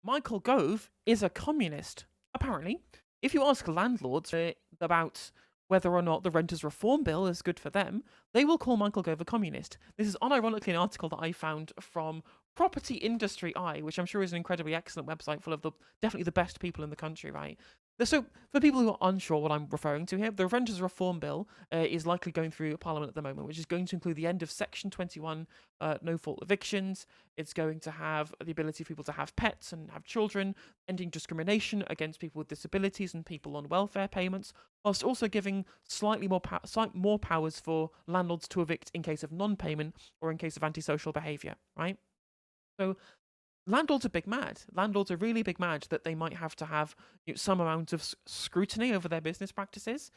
Michael Gove is a communist. Apparently, if you ask landlords about whether or not the renters reform bill is good for them, they will call Michael Gove a communist. This is unironically an article that I found from Property Industry Eye, which I'm sure is an incredibly excellent website full of definitely the best people in the country, right? So, for people who are unsure what I'm referring to here, the Renters Reform Bill is likely going through Parliament at the moment, which is going to include the end of Section 21 no fault evictions. It's going to have the ability for people to have pets and have children, ending discrimination against people with disabilities and people on welfare payments, whilst also giving slightly more powers for landlords to evict in case of non-payment or in case of antisocial behaviour, right? So landlords are big mad. Landlords are really big mad that they might have to have some amount of scrutiny over their business practices,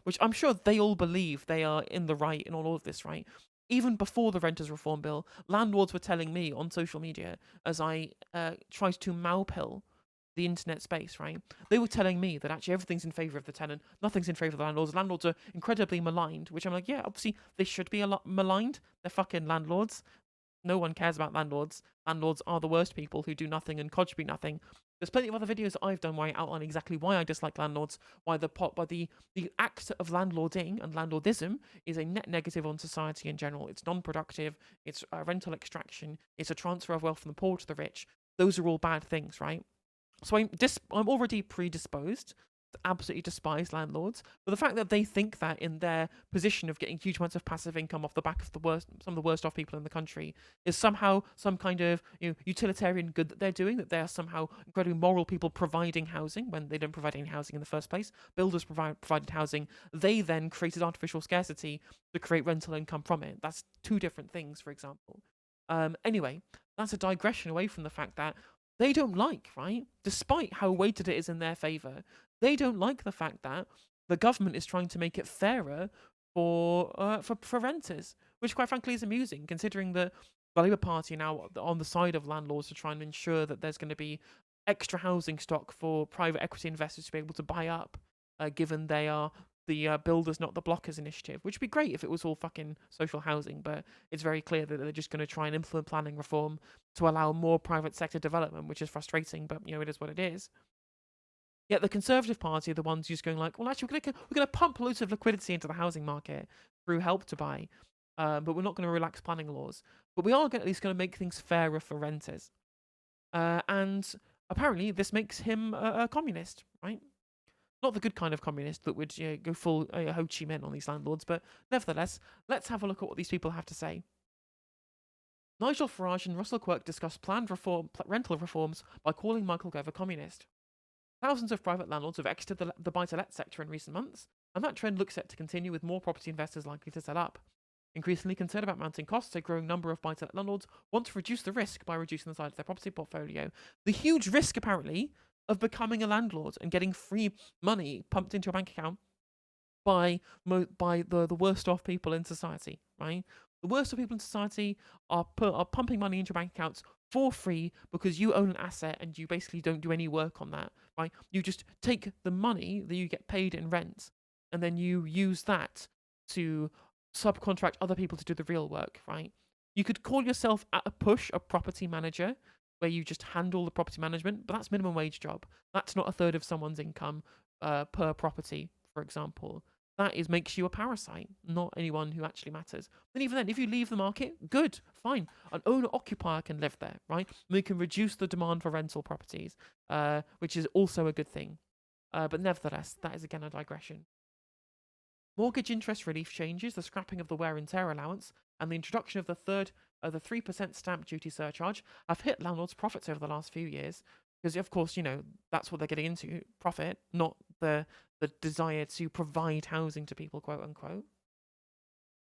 which I'm sure they all believe they are in the right in all of this, right? Even before the Renters Reform Bill, landlords were telling me on social media as I tried to moupill the internet space, right? They were telling me that actually everything's in favour of the tenant, nothing's in favour of the landlords. Landlords are incredibly maligned, which I'm like, yeah, obviously they should be a lot maligned. They're fucking landlords. No one cares about landlords. Landlords are the worst people who do nothing and contribute nothing. There's plenty of other videos that I've done where I outline exactly why I dislike landlords, why the act of landlording and landlordism is a net negative on society in general. It's non-productive, it's rental extraction, it's a transfer of wealth from the poor to the rich. Those are all bad things, right? So I'm already predisposed to absolutely despise landlords, but the fact that they think that in their position of getting huge amounts of passive income off the back of some of the worst off people in the country is somehow some kind of utilitarian good that they're doing, that they are somehow incredibly moral people providing housing when they don't provide any housing in the first place. Builders provided housing, they then created artificial scarcity to create rental income from it. That's two different things, for example. Anyway, that's a digression away from the fact that they don't like, right? Despite how weighted it is in their favour, they don't like the fact that the government is trying to make it fairer for renters, which quite frankly is amusing, considering that the Labour Party are now on the side of landlords to try and ensure that there's going to be extra housing stock for private equity investors to be able to buy up, given they are the builders, not the blockers initiative, which would be great if it was all fucking social housing, but it's very clear that they're just going to try and implement planning reform to allow more private sector development, which is frustrating, but it is what it is. Yet the Conservative Party are the ones just going like, well, actually, we're going to pump loads of liquidity into the housing market through Help to Buy, but we're not going to relax planning laws. But we are at least going to make things fairer for renters. And apparently this makes him a communist, right? Not the good kind of communist that would go full Ho Chi Minh on these landlords, but nevertheless, let's have a look at what these people have to say. Nigel Farage and Russell Quirk discuss planned rental reforms by calling Michael Gove a communist. Thousands of private landlords have exited the buy-to-let sector in recent months, and that trend looks set to continue with more property investors likely to sell up. Increasingly concerned about mounting costs, a growing number of buy-to-let landlords want to reduce the risk by reducing the size of their property portfolio. The huge risk, apparently, of becoming a landlord and getting free money pumped into your bank account by the worst off people in society, right? The worst off people in society are pumping money into your bank accounts for free because you own an asset and you basically don't do any work on that, right? You just take the money that you get paid in rent and then you use that to subcontract other people to do the real work, right? You could call yourself at a push a property manager where you just handle the property management, but that's minimum wage job. That's not a third of someone's income per property, for example. That makes you a parasite, not anyone who actually matters. And even then, if you leave the market, good, fine. An owner-occupier can live there, right? We can reduce the demand for rental properties, which is also a good thing. But nevertheless, that is again a digression. Mortgage interest relief changes, the scrapping of the wear and tear allowance, and the introduction of the 3% stamp duty surcharge have hit landlords' profits over the last few years. Because of course, that's what they're getting into, profit, not the desire to provide housing to people, quote unquote.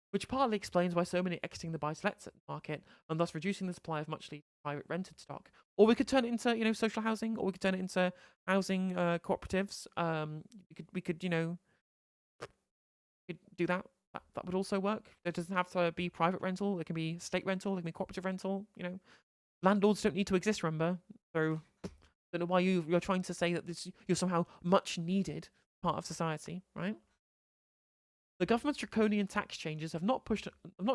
Which partly explains why so many exiting the buy-to-let market and thus reducing the supply of much needed private rented stock. Or we could turn it into, social housing, or we could turn it into housing cooperatives. We could do that. That would also work. It doesn't have to be private rental. It can be state rental. It can be cooperative rental. Landlords don't need to exist. Remember, so I don't know why you're trying to say that you're somehow much needed part of society, right? The government's draconian tax changes have not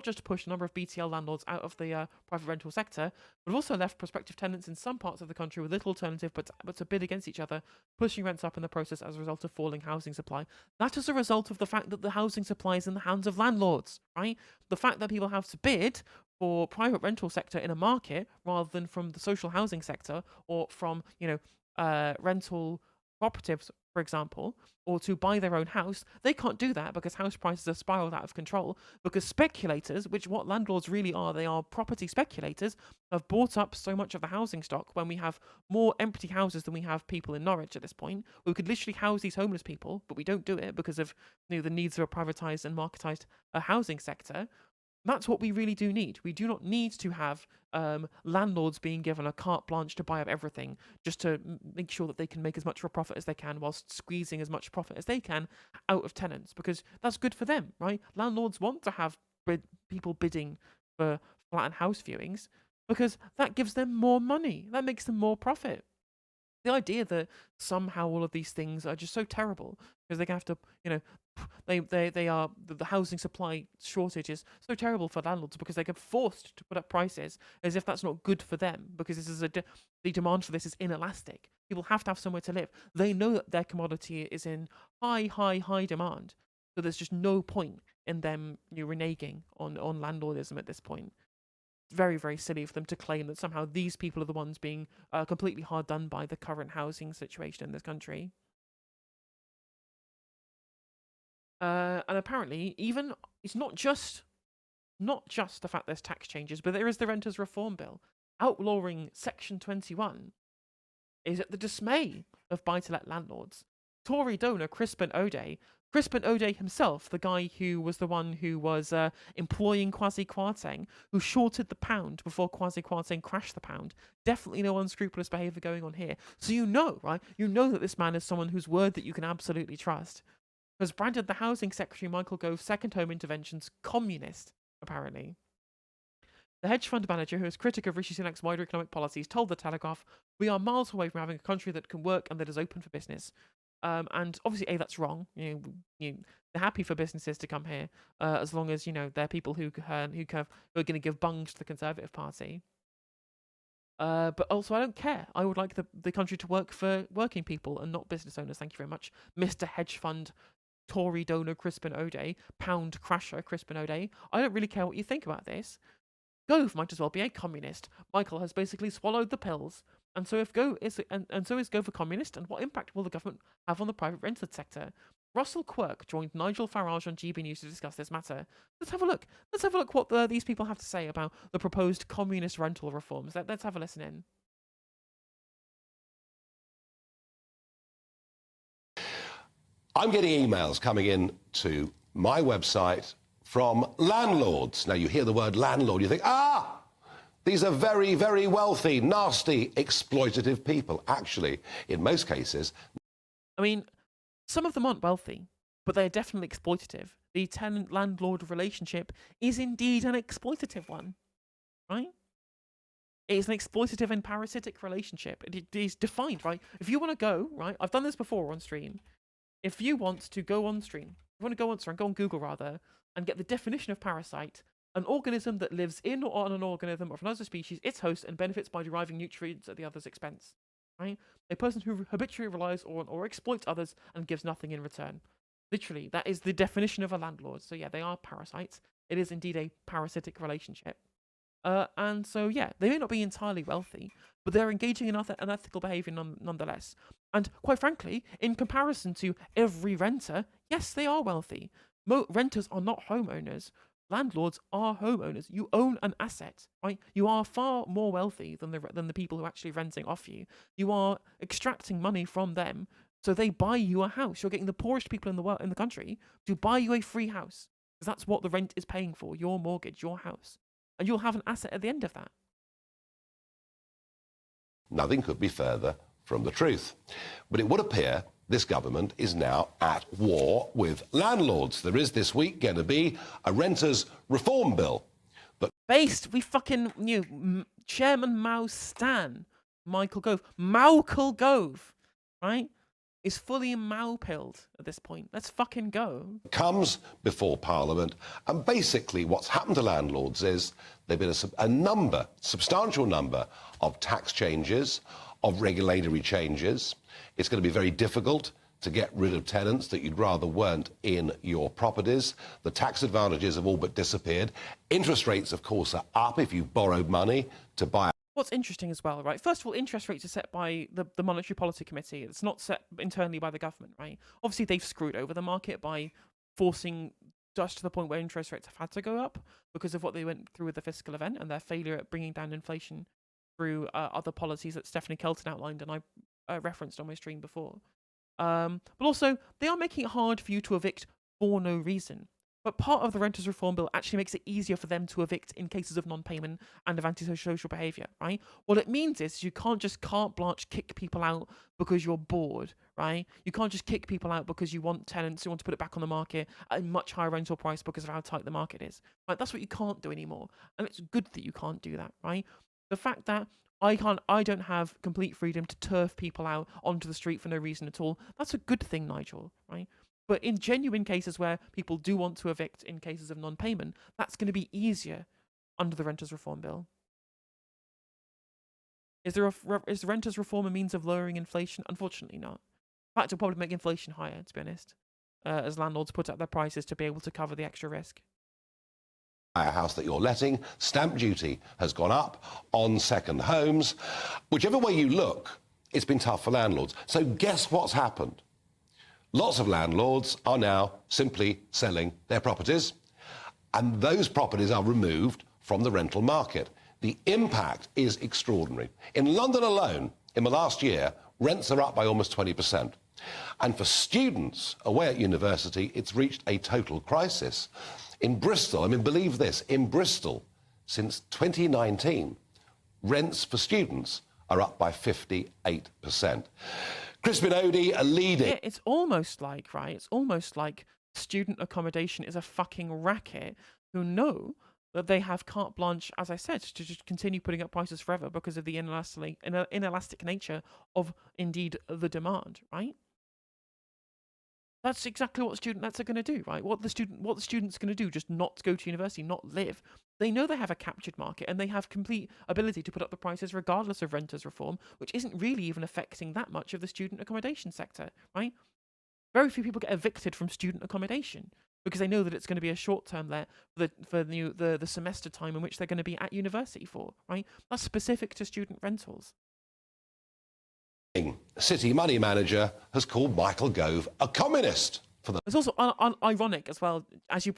just pushed a number of BTL landlords out of the private rental sector, but also left prospective tenants in some parts of the country with little alternative but to bid against each other, pushing rents up in the process as a result of falling housing supply. That is a result of the fact that the housing supply is in the hands of landlords, right? The fact that people have to bid for private rental sector in a market rather than from the social housing sector or from, rental cooperatives, for example, or to buy their own house, they can't do that because house prices have spiraled out of control because speculators, which what landlords really are, they are property speculators, have bought up so much of the housing stock when we have more empty houses than we have people in Norwich at this point. We could literally house these homeless people, but we don't do it because of the needs of a privatized and marketized housing sector. That's what we really do need. We do not need to have landlords being given a carte blanche to buy up everything just to make sure that they can make as much of a profit as they can whilst squeezing as much profit as they can out of tenants, because that's good for them, right? Landlords want to have people bidding for flat and house viewings because that gives them more money. That makes them more profit. The idea that somehow all of these things are just so terrible because they're going to have to, they are the housing supply shortage is so terrible for landlords because they get forced to put up prices as if that's not good for them because this is the demand for this is inelastic. People have to have somewhere to live. They know that their commodity is in high demand, so there's just no point in them reneging on landlordism at this point. Very, very silly for them to claim that somehow these people are the ones being completely hard done by the current housing situation in this country. And apparently, even it's not just the fact there's tax changes, but there is the Renters Reform Bill outlawing Section 21 is at the dismay of buy-to-let landlords. Tory donor Crispin O'Day himself, the guy who was the one who was employing Kwasi Kwarteng, who shorted the pound before Kwasi Kwarteng crashed the pound. Definitely no unscrupulous behaviour going on here. So right? You know that this man is someone whose word that you can absolutely trust. Has branded the Housing Secretary Michael Gove's second home interventions communist, apparently. The hedge fund manager, who is critic of Rishi Sunak's wider economic policies, told The Telegraph, "We are miles away from having a country that can work and that is open for business." And obviously, that's wrong. They're happy for businesses to come here as long as they're people who are going to give bungs to the Conservative Party. But also, I don't care. I would like the country to work for working people and not business owners. Thank you very much, Mr. Hedge Fund Tory donor Crispin O'Day, pound crasher Crispin O'Day. I don't really care what you think about this. Gove might as well be a communist. Michael has basically swallowed the pills. And so so is Gove a communist, and what impact will the government have on the private rented sector? Russell Quirk joined Nigel Farage on GB News to discuss this matter. Let's have a look. Let's have a look what these people have to say about the proposed communist rental reforms. Let's have a listen in. I'm getting emails coming in to my website from landlords. Now, you hear the word landlord, you think, these are very, very wealthy, nasty, exploitative people. Actually, in most cases... I mean, some of them aren't wealthy, but they're definitely exploitative. The tenant-landlord relationship is indeed an exploitative one, right? It is an exploitative and parasitic relationship. It is defined, right? If you want to go, right? I've done this before on stream. If you want to go on Google rather, and get the definition of parasite, an organism that lives in or on an organism of another species, its host, and benefits by deriving nutrients at the other's expense. Right? A person who habitually relies on or exploits others and gives nothing in return. Literally, that is the definition of a landlord. So yeah, they are parasites. It is indeed a parasitic relationship. And so yeah, they may not be entirely wealthy, but they're engaging in unethical behaviour nonetheless. And quite frankly, in comparison to every renter, yes, they are wealthy. Renters are not homeowners. Landlords are homeowners. You own an asset, right? You are far more wealthy than the people who are actually renting off you. You are extracting money from them, so they buy you a house. You're getting the poorest people in the country to buy you a free house, because that's what the rent is paying for, your mortgage, your house. And you'll have an asset at the end of that. Nothing could be further from the truth. But it would appear this government is now at war with landlords. There is this week going to be a renters reform bill. But we fucking knew Chairman Mao Stan, Michael Gove, right? is fully maupilled at this point. Let's fucking go. Comes before Parliament, and basically what's happened to landlords is there've been a substantial number of tax changes, of regulatory changes. It's going to be very difficult to get rid of tenants that you'd rather weren't in your properties. The tax advantages have all but disappeared. Interest rates, of course, are up if you've borrowed money to buy. What's interesting as well, right? First of all, interest rates are set by the Monetary Policy Committee. It's not set internally by the government, right? Obviously, they've screwed over the market by forcing just to the point where interest rates have had to go up because of what they went through with the fiscal event and their failure at bringing down inflation through other policies that Stephanie Kelton outlined and I referenced on my stream before. But also, they are making it hard for you to evict for no reason. But part of the Renters Reform Bill actually makes it easier for them to evict in cases of non-payment and of antisocial behaviour, right? What it means is you can't just carte blanche kick people out because you're bored, right? You can't just kick people out because you want tenants who want to put it back on the market at a much higher rental price because of how tight the market is, right? That's what you can't do anymore. And it's good that you can't do that, right? The fact that I don't have complete freedom to turf people out onto the street for no reason at all, that's a good thing, Nigel, right? But in genuine cases where people do want to evict in cases of non-payment, that's going to be easier under the Renters Reform Bill. Is the Renters Reform a means of lowering inflation? Unfortunately not. In fact, it'll probably make inflation higher, to be honest, as landlords put up their prices to be able to cover the extra risk. A house that you're letting, stamp duty has gone up on second homes. Whichever way you look, it's been tough for landlords. So guess what's happened? Lots of landlords are now simply selling their properties, and those properties are removed from the rental market. The impact is extraordinary. In London alone, in the last year, rents are up by almost 20%. And for students away at university, it's reached a total crisis. In Bristol, I mean, believe this, in Bristol, since 2019, rents for students are up by 58%. Crispin Odey, a leading... Yeah, it's almost like, right, it's almost like student accommodation is a fucking racket who know that they have carte blanche, as I said, to just continue putting up prices forever because of the inelastic nature of, indeed, the demand, right? That's exactly what student lets are going to do, right? What the student's going to do, just not go to university, not live. They know they have a captured market and they have complete ability to put up the prices regardless of renters reform, which isn't really even affecting that much of the student accommodation sector, right? Very few people get evicted from student accommodation because they know that it's going to be a short term there for the semester time in which they're going to be at university for, right? That's specific to student rentals. City money manager has called Michael Gove a communist. It's also ironic as well, as you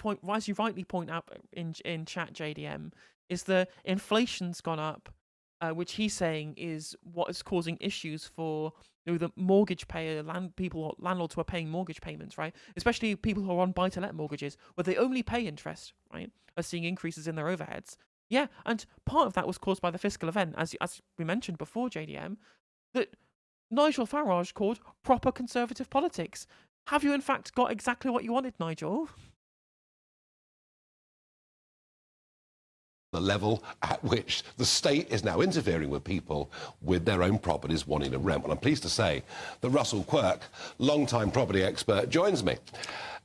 rightly point out in chat, JDM, is the inflation's gone up, which he's saying is what is causing issues for the mortgage payer, landlords who are paying mortgage payments, right? Especially people who are on buy-to-let mortgages, where they only pay interest, right? Are seeing increases in their overheads. Yeah, and part of that was caused by the fiscal event, as we mentioned before, JDM, that Nigel Farage called proper conservative politics. Have you in fact got exactly what you wanted, Nigel? The level at which the state is now interfering with people with their own properties wanting to rent. Well, I'm pleased to say that Russell Quirk, long-time property expert, joins me.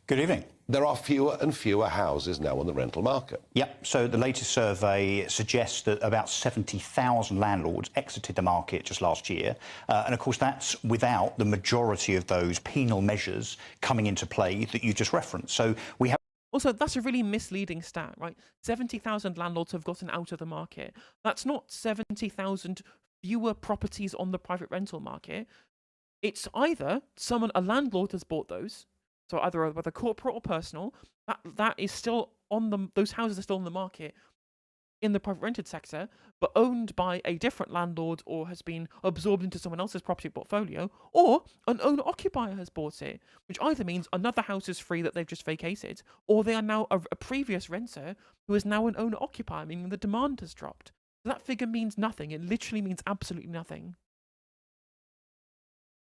Good evening. There are fewer and fewer houses now on the rental market. Yep. So the latest survey suggests that about 70,000 landlords exited the market just last year. And of course, that's without the majority of those penal measures coming into play that you just referenced. So we have... Also, that's a really misleading stat, right? 70,000 landlords have gotten out of the market. That's not 70,000 fewer properties on the private rental market. It's either a landlord has bought those, so either whether corporate or personal, that is still on those houses are still on the market in the private rented sector, but owned by a different landlord or has been absorbed into someone else's property portfolio, or an owner-occupier has bought it, which either means another house is free that they've just vacated, or they are now a previous renter who is now an owner-occupier, meaning the demand has dropped. So that figure means nothing. It literally means absolutely nothing.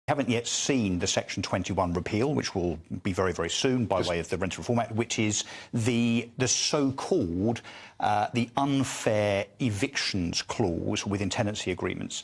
Haven't yet seen the Section 21 repeal, which will be very, very soon by way of the Rental Reform Act, which is the so-called the unfair evictions clause within tenancy agreements,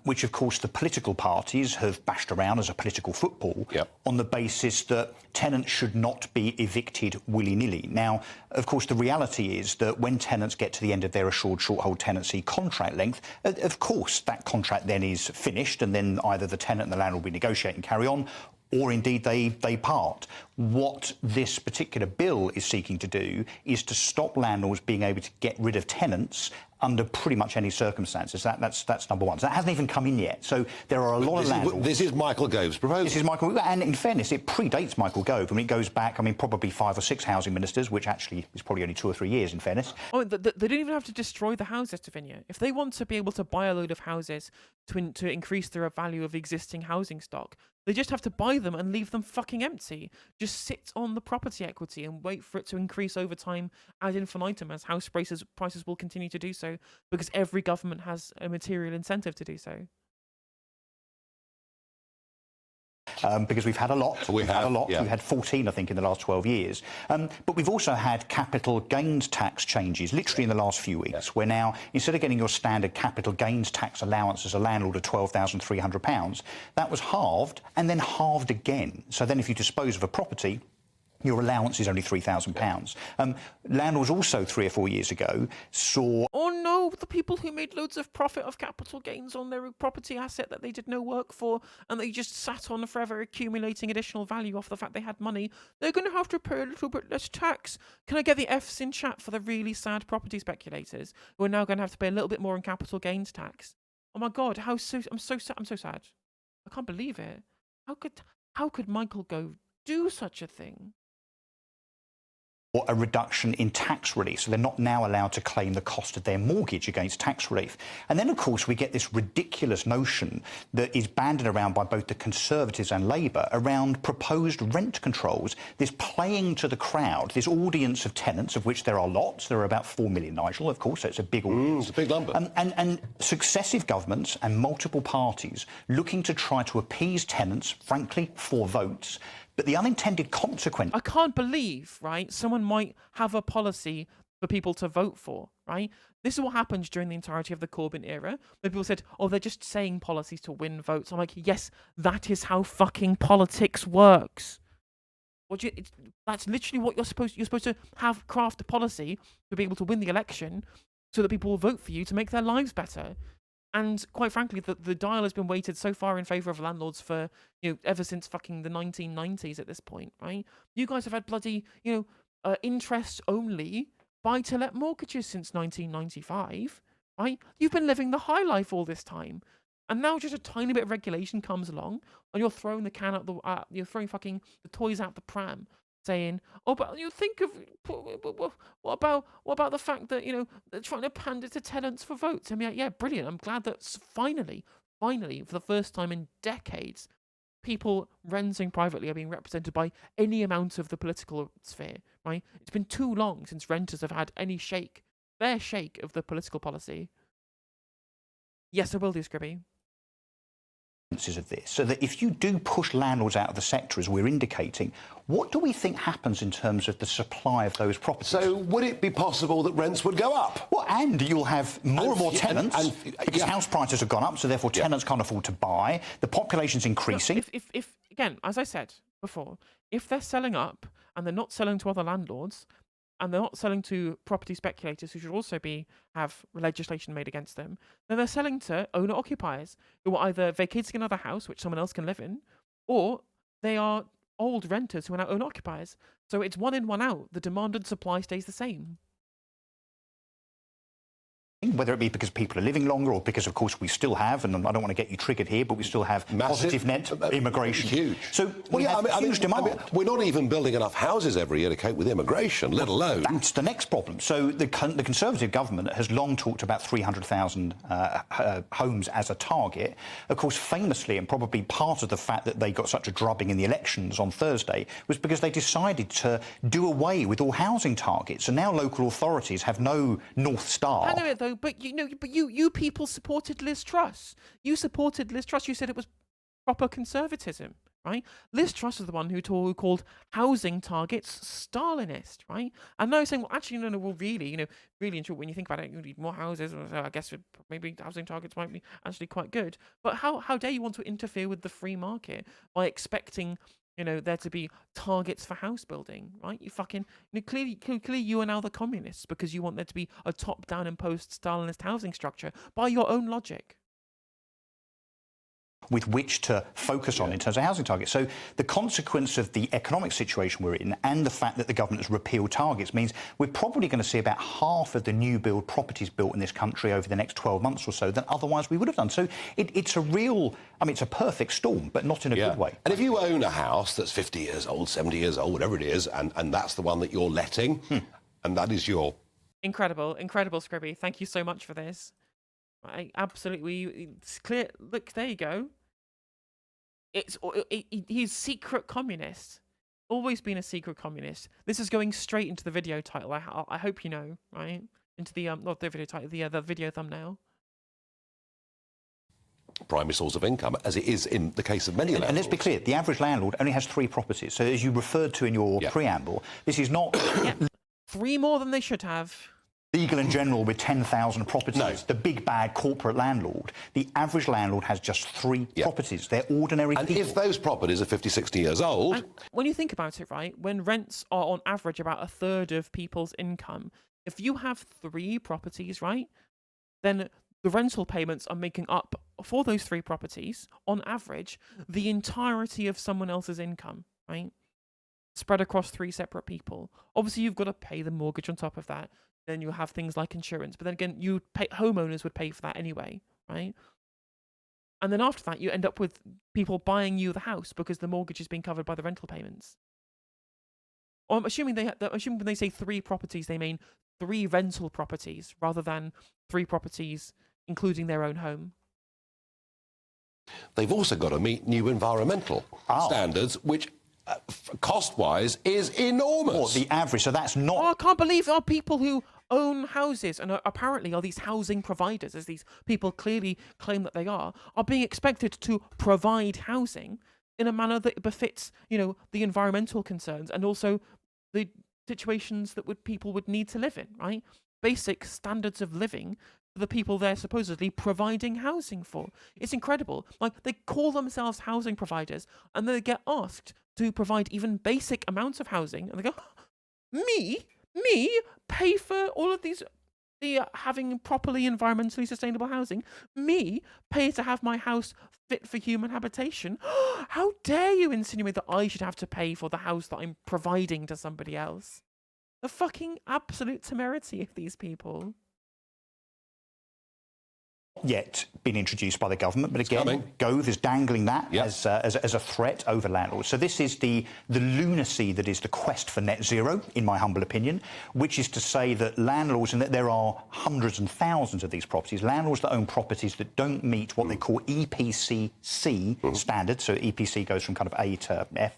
which, of course, the political parties have bashed around as a political football on the basis that tenants should not be evicted willy-nilly. Now, of course, the reality is that when tenants get to the end of their assured short-hold tenancy contract length, of course, that contract then is finished, and then either the tenant and the landlord will negotiate and carry on, or indeed they part. What this particular bill is seeking to do is to stop landlords being able to get rid of tenants under pretty much any circumstances. That's number one. So that hasn't even come in yet. So there are a lot of landlords. This is Michael Gove's proposal. This is Michael, and in fairness, it predates Michael Gove. I mean, it goes back, probably 5 or 6 housing ministers, which actually is probably only 2 or 3 years, in fairness. Oh, they don't even have to destroy the houses, Tavinia. If they want to be able to buy a load of houses to increase the value of existing housing stock, they just have to buy them and leave them fucking empty. Just sit on the property equity and wait for it to increase over time ad infinitum, as house prices will continue to do so, because every government has a material incentive to do so. Because we've had a lot. We've had 14, I think, in the last 12 years. But we've also had capital gains tax changes, literally in the last few weeks, where now, instead of getting your standard capital gains tax allowance as a landlord of £12,300, that was halved and then halved again. So then if you dispose of a property, your allowance is only £3,000. Landlords also 3 or 4 years ago saw... Oh no, the people who made loads of profit of capital gains on their property asset that they did no work for and they just sat on forever accumulating additional value off the fact they had money, they're going to have to pay a little bit less tax. Can I get the Fs in chat for the really sad property speculators who are now going to have to pay a little bit more in capital gains tax? Oh my god, I'm so sad. I can't believe it. How could Michael Gove do such a thing? Or a reduction in tax relief, so they're not now allowed to claim the cost of their mortgage against tax relief. And then, of course, we get this ridiculous notion that is banded around by both the Conservatives and Labour around proposed rent controls, this playing to the crowd, this audience of tenants, of which there are lots. There are about 4 million, Nigel, of course, so it's a big audience. It's a big number. And successive governments and multiple parties looking to try to appease tenants, frankly, for votes. But the unintended consequence... I can't believe, right, someone might have a policy for people to vote for, right? This is what happened during the entirety of the Corbyn era, where people said, oh, they're just saying policies to win votes. I'm like, yes, that is how fucking politics works. That's literally what you're supposed to have, craft a policy to be able to win the election so that people will vote for you to make their lives better. And quite frankly, the dial has been weighted so far in favour of landlords for, ever since fucking the 1990s at this point, right? You guys have had bloody, interest-only buy-to-let mortgages since 1995, right? You've been living the high life all this time. And now just a tiny bit of regulation comes along and you're throwing the can out you're throwing fucking the toys out the pram, saying, oh, but you think of what about the fact that they're trying to pander to tenants for votes? I mean, yeah, brilliant. I'm glad that finally, for the first time in decades, people renting privately are being represented by any amount of the political sphere. Right? It's been too long since renters have had any fair shake of the political policy. Yes, I will do, Scribby. Of this, so that if you do push landlords out of the sector, as we're indicating, what do we think happens in terms of the supply of those properties? So would it be possible that rents would go up? Well, and you'll have more and more tenants, because house prices have gone up, so therefore tenants can't afford to buy. The population's increasing. No, if again, as I said before, if they're selling up and they're not selling to other landlords, and they're not selling to property speculators who should also have legislation made against them, then they're selling to owner-occupiers who are either vacating another house, which someone else can live in, or they are old renters who are now owner-occupiers. So it's one in, one out. The demand and supply stays the same. Whether it be because people are living longer or because, of course, we still have, and I don't want to get you triggered here, but we still have positive net immigration. Huge. So we have huge demand. We're not even building enough houses every year to cope with immigration, let alone... That's the next problem. So the Conservative government has long talked about 300,000 homes as a target. Of course, famously, and probably part of the fact that they got such a drubbing in the elections on Thursday was because they decided to do away with all housing targets. And now local authorities have no North Star. Hang on a minute, though. But you people supported Liz Truss. You supported Liz Truss. You said it was proper conservatism, right? Liz Truss was the one who called housing targets Stalinist, right? And now saying, well, actually, no, well, really, really in short, when you think about it, you need more houses. So I guess maybe housing targets might be actually quite good. But how dare you want to interfere with the free market by expecting, there to be targets for house building, right? You fucking, clearly you are now the communists because you want there to be a top-down imposed Stalinist housing structure by your own logic. With which to focus on in terms of housing targets. So the consequence of the economic situation we're in and the fact that the government has repealed targets means we're probably going to see about half of the new build properties built in this country over the next 12 months or so than otherwise we would have done. So it's a real, it's a perfect storm, but not in a good way. And if you own a house that's 50 years old, 70 years old, whatever it is, and that's the one that you're letting, and that is your... Incredible, Scribby. Thank you so much for this. Absolutely, it's clear. Look, there you go. He's secret communist. Always been a secret communist. This is going straight into the video title. I hope you know, right? Into the not the video title, the video thumbnail. Primary source of income, as it is in the case of many landlords. And let's be clear, the average landlord only has 3 properties. So as you referred to in your preamble, this is not 3 more than they should have. Legal and general with 10,000 properties, No. the big bad corporate landlord. The average landlord has just 3 properties. They're ordinary people. And if those properties are 50, 60 years old... And when you think about it, right, when rents are on average about a third of people's income, if you have 3 properties, right, then the rental payments are making up, for those 3 properties, on average, the entirety of someone else's income, right? Spread across 3 separate people. Obviously, you've got to pay the mortgage on top of that. Then you have things like insurance. But then again, homeowners would pay for that anyway, right? And then after that, you end up with people buying you the house because the mortgage is being covered by the rental payments. Or I'm assuming when they say 3 properties, they mean 3 rental properties rather than 3 properties including their own home. They've also got to meet new environmental standards, which... cost-wise is enormous. Or the average, so that's not... Oh, I can't believe there are people who own houses and apparently are these housing providers, as these people clearly claim that they are being expected to provide housing in a manner that befits, the environmental concerns and also the situations that people would need to live in, right? Basic standards of living for the people they're supposedly providing housing for. It's incredible. Like, they call themselves housing providers and then they get asked to provide even basic amounts of housing, and they go, me pay for all of these, having properly environmentally sustainable housing, me pay to have my house fit for human habitation. How dare you insinuate that I should have to pay for the house that I'm providing to somebody else? The fucking absolute temerity of these people. Yet been introduced by the government, but again, coming. Gove is dangling that as a threat over landlords. So this is the lunacy that is the quest for net zero, in my humble opinion, which is to say that landlords, and that there are hundreds and thousands of these properties, landlords that own properties that don't meet what they call EPC-C standards. So EPC goes from kind of A to F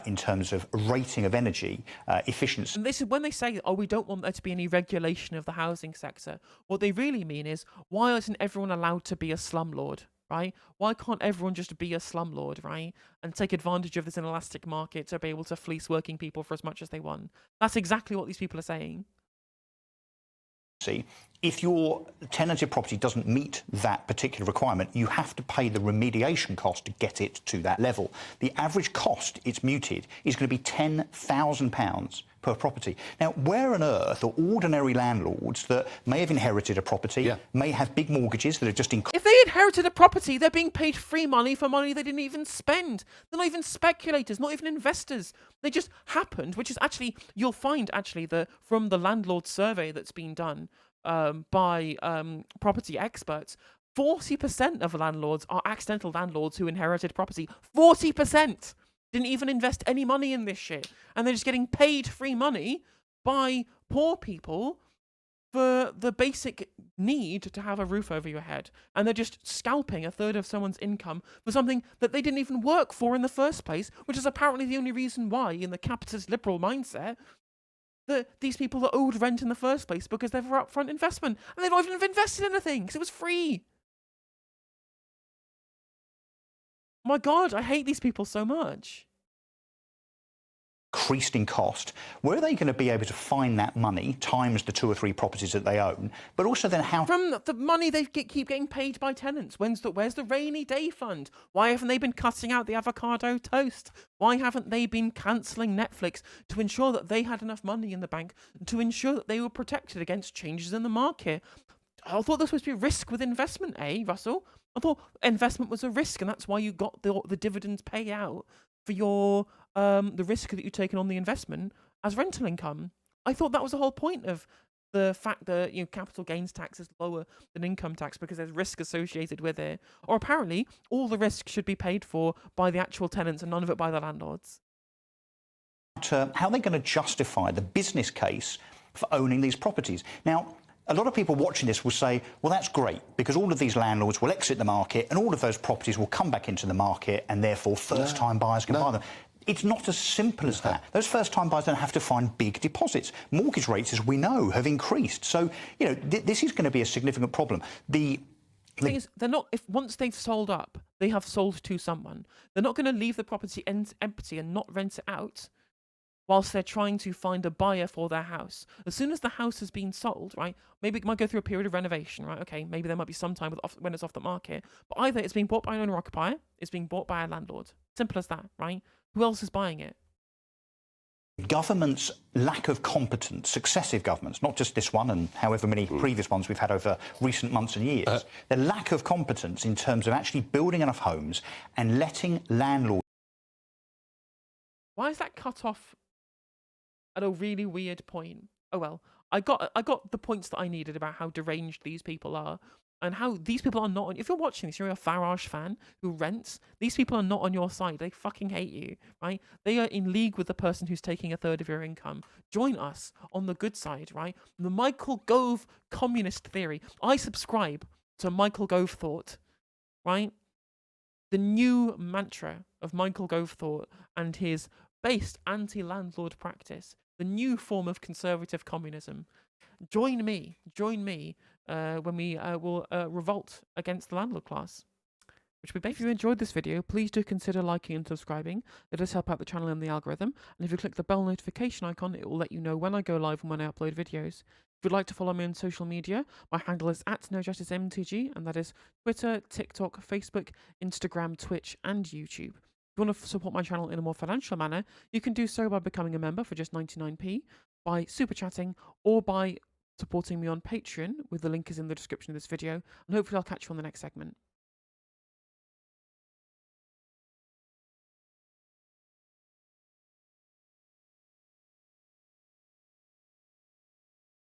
in terms of rating of energy efficiency. And this is when they say, we don't want there to be any regulation of the housing sector. What they really mean is, why isn't everyone allowed to be a slumlord, right? Why can't everyone just be a slumlord, right? And take advantage of this inelastic market to be able to fleece working people for as much as they want. That's exactly what these people are saying. If your tenanted property doesn't meet that particular requirement, you have to pay the remediation cost to get it to that level. The average cost, it's muted, is going to be £10,000 per property. Now, where on earth are ordinary landlords that may have inherited a property, may have big mortgages that are just If they inherited a property, they're being paid free money for money they didn't even spend. They're not even speculators, not even investors. They just happened, which is actually, you'll find actually from the landlord survey that's been done by property experts, 40% of landlords are accidental landlords who inherited property. 40%! Didn't even invest any money in this shit. And they're just getting paid free money by poor people for the basic need to have a roof over your head. And they're just scalping a third of someone's income for something that they didn't even work for in the first place, which is apparently the only reason why, in the capitalist liberal mindset, that these people are owed rent in the first place, because they're for upfront investment. And they don't even have invested in anything, because it was free. My God, I hate these people so much. Increased in cost, where are they going to be able to find that money times the 2 or 3 properties that they own, but also then how from the money they keep getting paid by tenants? Where's the rainy day fund? Why haven't they been cutting out the avocado toast? Why haven't they been cancelling Netflix to ensure that they had enough money in the bank to ensure that they were protected against changes in the market? I thought this was supposed to be risk with investment, Russell? I thought investment was a risk, and that's why you got the dividends payout for your the risk that you've taken on the investment as rental income. I thought that was the whole point of the fact that capital gains tax is lower than income tax because there's risk associated with it. Or apparently all the risk should be paid for by the actual tenants and none of it by the landlords. how they're going to justify the business case for owning these properties. Now, a lot of people watching this will say, well, that's great, because all of these landlords will exit the market and all of those properties will come back into the market and therefore first-time buyers can buy them. It's not as simple as that. Those first-time buyers don't have to find big deposits. Mortgage rates, as we know, have increased. So, this is going to be a significant problem. The thing is, they're not. If once they've sold up, they have sold to someone. They're not going to leave the property empty and not rent it out whilst they're trying to find a buyer for their house. As soon as the house has been sold, right, maybe it might go through a period of renovation, right? Okay, maybe there might be some time when it's off the market, but either it's being bought by an owner-occupier, it's being bought by a landlord. Simple as that, right? Who else is buying it? government's lack of competence, successive governments, not just this one and however many previous ones we've had over recent months and years, the lack of competence in terms of actually building enough homes and letting landlords... Why is that cut off at a really weird point? Oh well, I got the points that I needed about how deranged these people are and how these people are not on... If you're watching this, you're a Farage fan who rents, these people are not on your side. They fucking hate you, right? They are in league with the person who's taking a third of your income. Join us on the good side, right? The Michael Gove communist theory. I subscribe to Michael Gove thought, right? The new mantra of Michael Gove thought and his based anti-landlord practice, the new form of conservative communism. Join me when we will revolt against the landlord class. Which would be... If you enjoyed this video, please do consider liking and subscribing. It does help out the channel and the algorithm. And if you click the bell notification icon, it will let you know when I go live and when I upload videos. If you'd like to follow me on social media, my handle is @NoJusticeMTG, and that is Twitter, TikTok, Facebook, Instagram, Twitch, and YouTube. If you want to support my channel in a more financial manner, you can do so by becoming a member for just 99p, by super chatting, or by supporting me on Patreon, with the link is in the description of this video, and hopefully I'll catch you on the next segment.